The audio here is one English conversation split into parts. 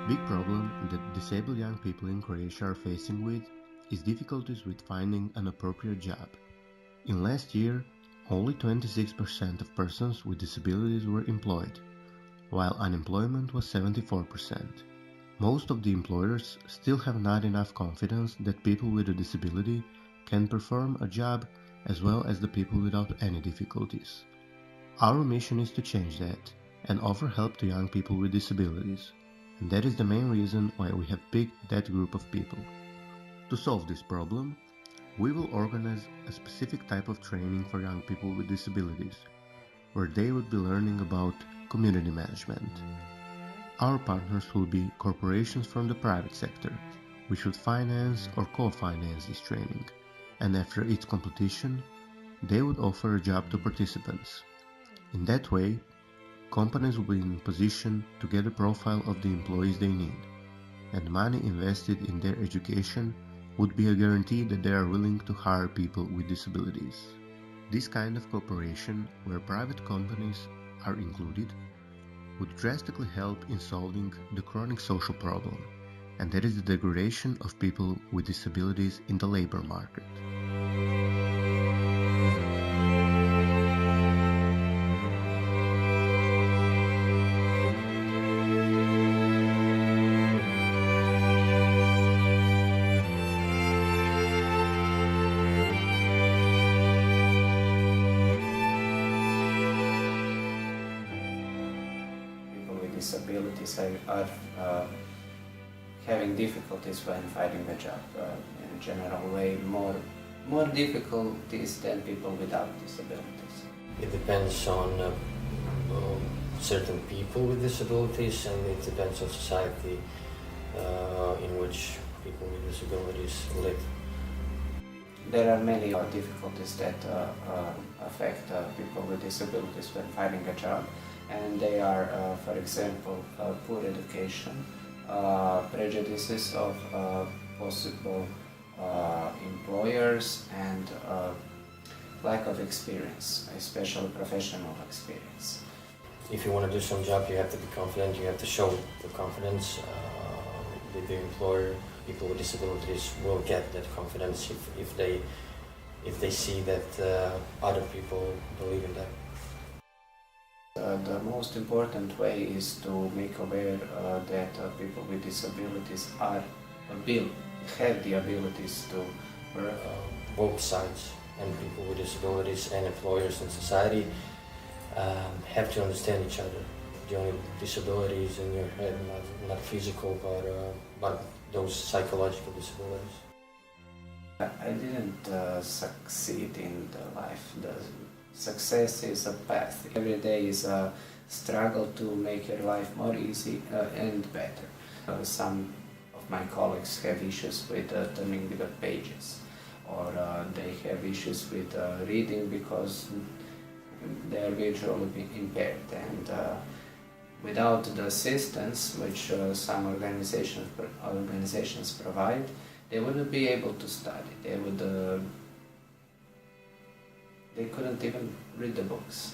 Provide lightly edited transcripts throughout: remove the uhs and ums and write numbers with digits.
Big problem that disabled young people in Croatia are facing with is difficulties with finding an appropriate job. In last year, only 26% of persons with disabilities were employed, while unemployment was 74%. Most of the employers still have not enough confidence that people with a disability can perform a job as well as the people without any difficulties. Our mission is to change that and offer help to young people with disabilities, and that is the main reason why we have picked that group of people. To solve this problem, we will organize a specific type of training for young people with disabilities, where they would be learning about community management. Our partners will be corporations from the private sector, which would finance or co-finance this training, and after its completion, they would offer a job to participants. In that way, companies will be in position to get a profile of the employees they need, and money invested in their education would be a guarantee that they are willing to hire people with disabilities. This kind of cooperation, where private companies are included, would drastically help in solving the chronic social problem, and that is the degradation of people with disabilities in the labor market. Disabilities are having difficulties when finding a job. In a general way, more difficulties than people without disabilities. It depends on certain people with disabilities, and it depends on society in which people with disabilities live. There are many difficulties that affect people with disabilities when finding a job. And they are, for example, poor education, prejudices of possible employers, and lack of experience, especially professional experience. If you want to do some job, you have to be confident, you have to show the confidence with the employer. People with disabilities will get that confidence if they see that other people believe in them. The most important way is to make aware that people with disabilities have the abilities to work. Both sides, and people with disabilities and employers and society have to understand each other. The only disabilities in your head, not physical, but those psychological disabilities. I didn't succeed in the life. Success is a path. Every day is a struggle to make your life more easy and better. Some of my colleagues have issues with turning the pages, or they have issues with reading because they are visually impaired. And without the assistance which some organizations provide, they wouldn't be able to study. They couldn't even read the books.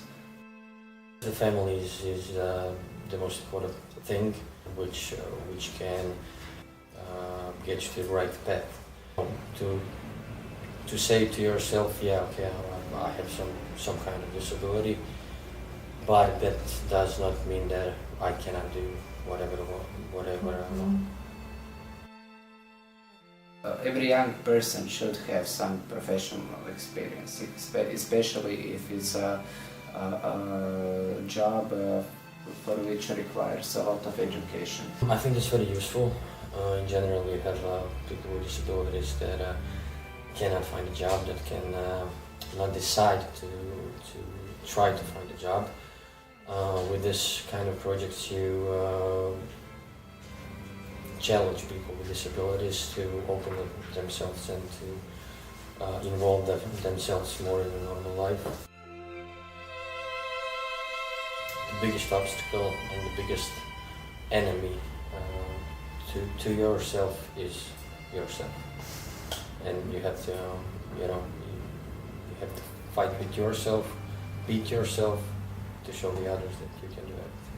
The family is the most important thing, which can get you to the right path. To say to yourself, yeah, okay, I have some kind of disability, but that does not mean that I cannot do whatever I want. Every young person should have some professional experience, especially if it's a job for which requires a lot of education. I think it's very useful. In general, we have people with disabilities that cannot find a job, that can not decide to try to find a job. With this kind of projects, you challenge people with disabilities to open up themselves and to involve themselves more in a normal life. The biggest obstacle and the biggest enemy to yourself is yourself, and you have to, you have to fight with yourself, beat yourself, to show the others that you can do everything.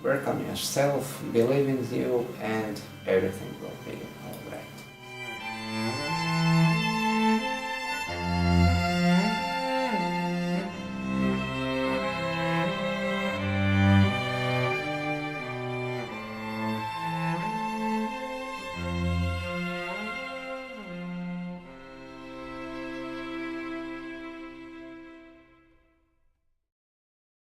work on yourself, believe in you, and everything will be alright.